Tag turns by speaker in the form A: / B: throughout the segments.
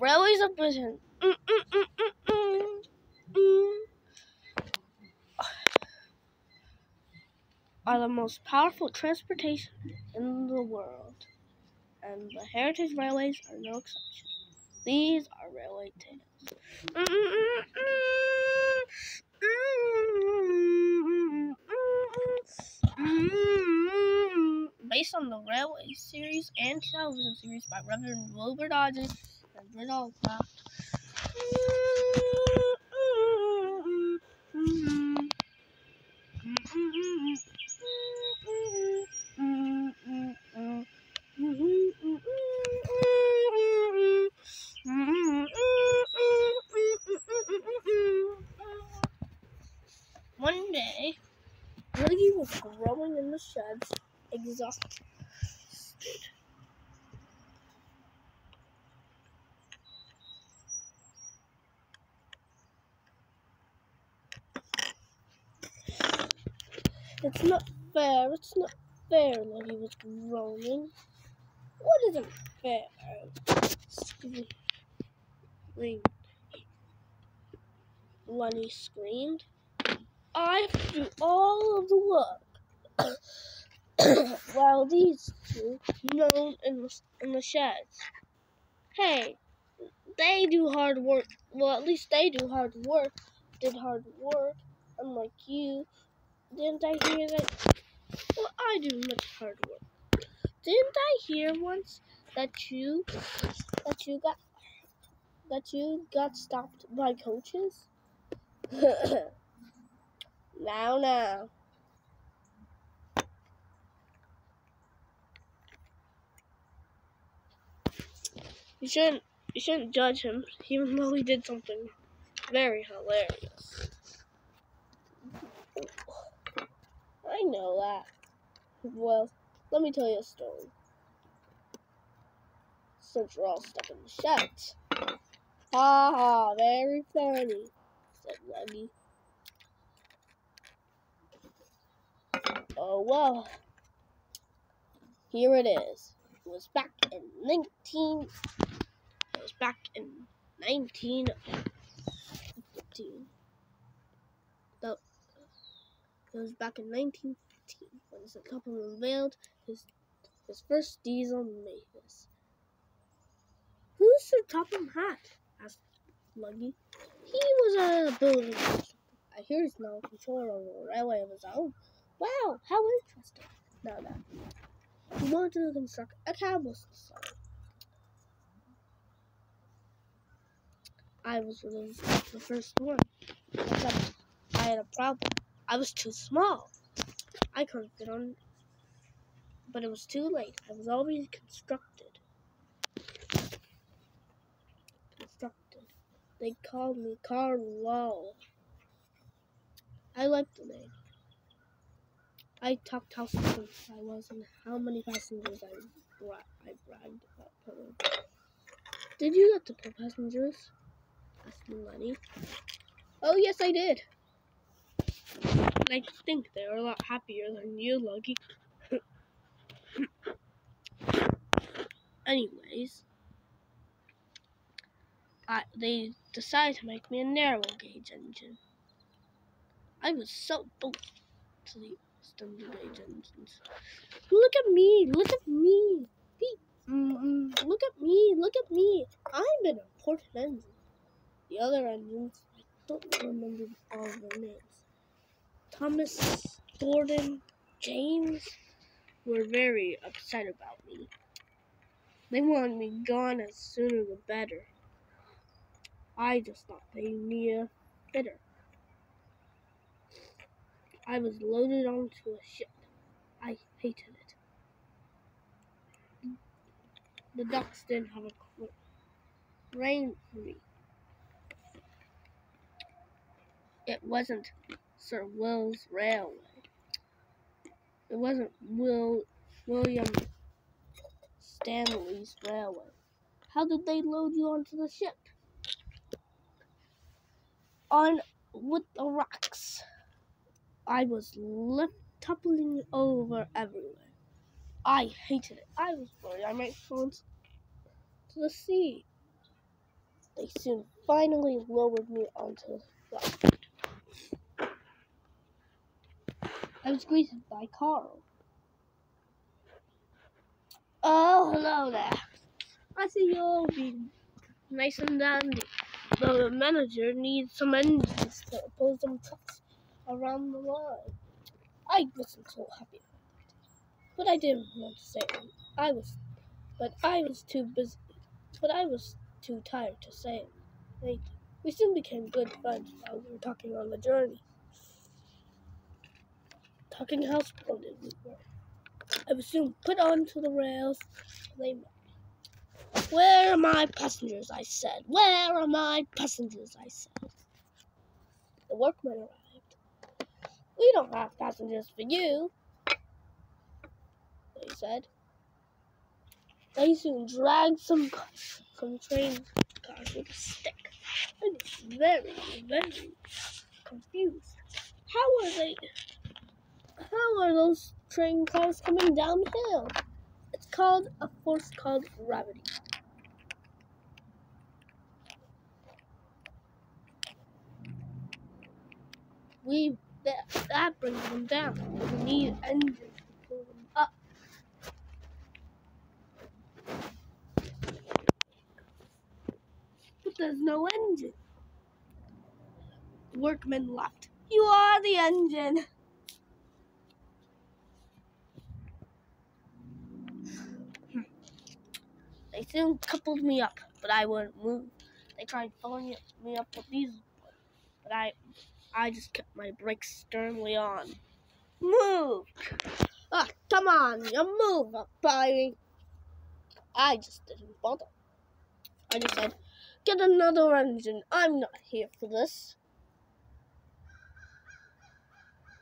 A: railways of Britain are the most powerful transportation in the world, and the heritage railways are no exception. These are railway tales. Based on the railway series and television series by Reverend Wilbur Dodges and Riddle Craft. One day, Willie was growing in the sheds, exhausted. It's not fair, Lily was groaning. What isn't fair? Lenny screamed. I have to do all of the work, while these two moan in the sheds. Hey, they do hard work. Well, at least they do hard work. Did hard work, unlike you. Didn't I hear that? Well, I do much hard work. Didn't I hear once that you got stopped by coaches? Now. You shouldn't judge him, even though he did something very hilarious. I know that. Well, let me tell you a story. Since we're all stuck in the sheds. Ha ha, very funny, said Luggy. Oh well. Here it is. It was back in 1915. It was back in 1915 when the couple unveiled his first diesel Mavis. Who's Sir Topham Hatt? Asked Luggy. He was a building constructor. I hear he's now a controller of a railway of his own. Wow, how interesting. No. He wanted to construct a cable system. I was the first one. Except I had a problem. I was too small. I couldn't fit on, but it was too late. I was already constructed. They called me Carlo. I liked the name. I talked how smart I was and how many passengers I bragged about pulling. Did you get to pull passengers? Asked Lenny. Oh, yes, I did. I think they were a lot happier than you, Luggy. Anyways, they decided to make me a narrow gauge engine. I was so bold to the standard gauge engines. Look at me! Look at me! I'm an important engine. The other engines, I don't remember all of their names. Thomas, Gordon, James were very upset about me. They wanted me gone as sooner the better. I just thought they needed a fitter. I was loaded onto a ship. I hated it. The ducks didn't have a quick rain for me. It wasn't Sir Will's railway. It wasn't William Stanley's railway. How did they load you onto the ship? On with the rocks. I was left toppling over everywhere. I hated it. I was worried I might fall into the sea. They soon finally lowered me onto the ground. I was greeted by Carl. Oh, hello there. I see you all being nice and dandy. The manager needs some engines to pull some trucks around the line. I wasn't so happy, but I didn't want to say it. I was too busy. But I was too tired to say it. We soon became good friends while we were talking on the journey. Talking how splendid we were. I was soon put onto the rails. They met. Where are my passengers? I said. Where are my passengers? I said. The workmen arrived. We don't have passengers for you, they said. They soon dragged some train cars with a stick. I was very, very confused. How are those train cars coming downhill? It's called a force called gravity. That brings them down. We need engines to pull them up. But there's no engine. The workmen laughed. You are the engine. They soon coupled me up, but I wouldn't move. They tried filling me up with diesel, but I just kept my brakes sternly on. Move! Ah, come on, you move up, buddy. I just didn't bother. I just said, get another engine. I'm not here for this.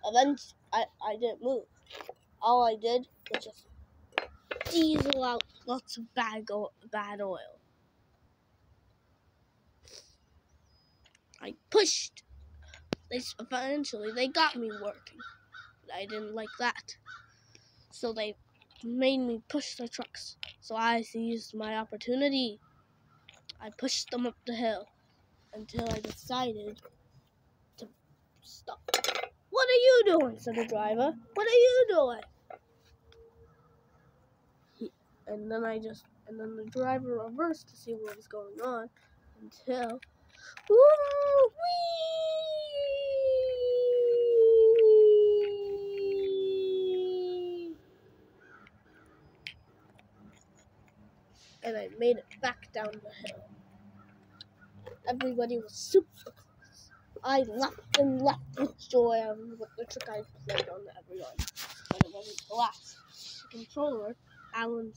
A: Eventually, I didn't move. All I did was just diesel out lots of bad oil. I pushed. Eventually, they got me working. But I didn't like that. So they made me push the trucks. So I seized my opportunity. I pushed them up the hill until I decided to stop. What are you doing? Said the driver. What are you doing? And then the driver reversed to see what was going on until and I made it back down the hill. Everybody was super close. I laughed and laughed with joy on what the trick I played on everyone. But it wasn't the last. The controller, Alan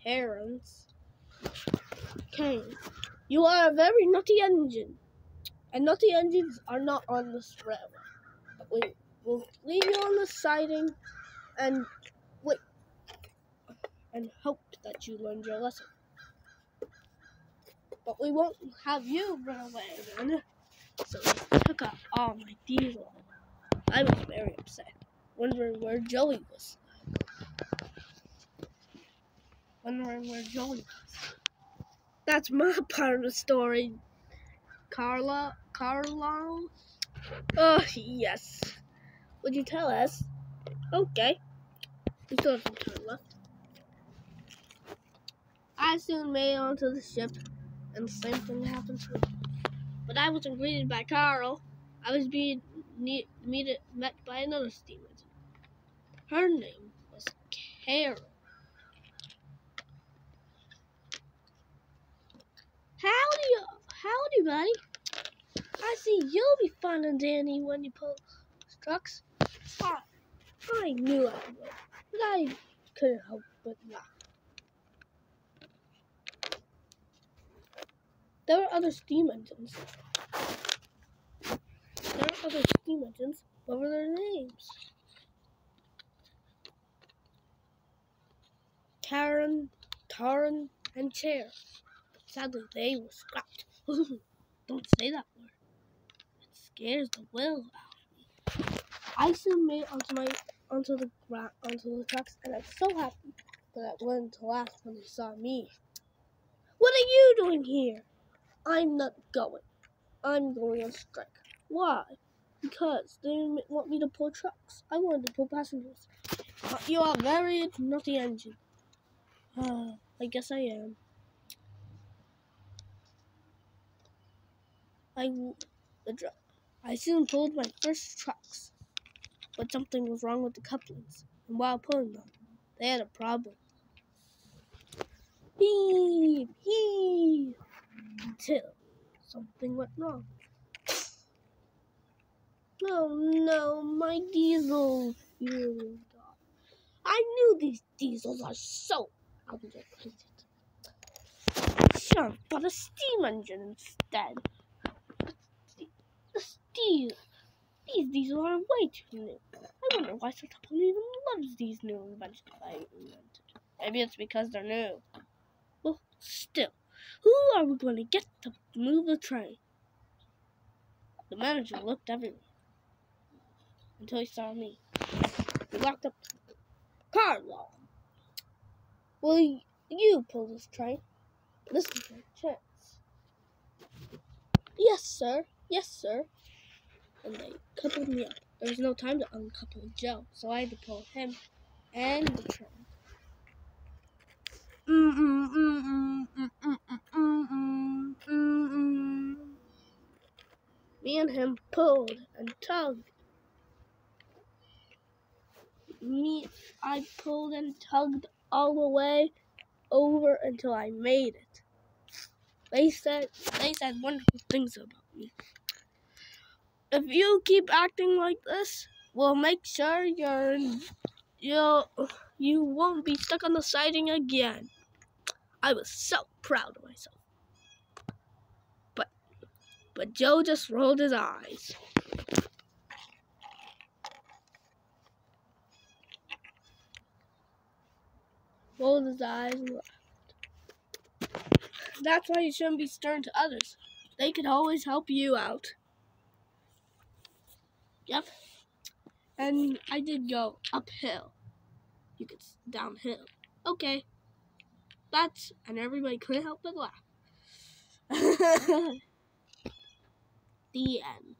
A: Terrence, came. You are a very naughty engine, and naughty engines are not on this railway. But we will leave you on the siding and wait and hope that you learned your lesson. But we won't have you run away again. So he took out all my diesel. I was very upset, wondering where Joey was. That's my part of the story. Carlo? Oh, yes. Would you tell us? Okay. We still have some time left. I soon made it onto the ship, and the same thing happened to me. But I wasn't greeted by Carl. I was being met by another steam engine. Her name was Carol. Howdy, buddy. I see you'll be fun and dandy when you pull trucks. I knew I would, but I couldn't help but laugh. There were other steam engines. What were their names? Karen, Taran, and Chair. But sadly, they were scrapped. Don't say that word. It scares the will out of me. I soon made it onto the tracks, and I'm so happy that went to laugh when they saw me. What are you doing here? I'm not going. I'm going on strike. Why? Because they didn't want me to pull trucks. I wanted to pull passengers. You are very naughty engine. I guess I am. I soon pulled my first trucks, but something was wrong with the couplings, and while pulling them, they had a problem. Heave, heave, until something went wrong. Oh no, my diesel fueled up. I knew these diesels are so underrated. Sure, but a steam engine instead. These diesels are way too new. I wonder why someone even loves these new inventions I invented. Maybe it's because they're new. Well, still, who are we going to get to move the train? The manager looked everywhere until he saw me. He walked up to me. Carlo, will you pull this train? This is your chance. Yes, sir. Yes, sir. And they coupled me up. There was no time to uncouple Joe, so I had to pull him and the train. Me and him pulled and tugged. I pulled and tugged all the way over until I made it. They said wonderful things about me. If you keep acting like this, we'll make sure you won't be stuck on the siding again. I was so proud of myself. But Joe just rolled his eyes. Rolled his eyes and laughed. That's why you shouldn't be stern to others. They could always help you out. Yep. And I did go uphill. You could downhill. Okay. And everybody couldn't help but laugh. The end.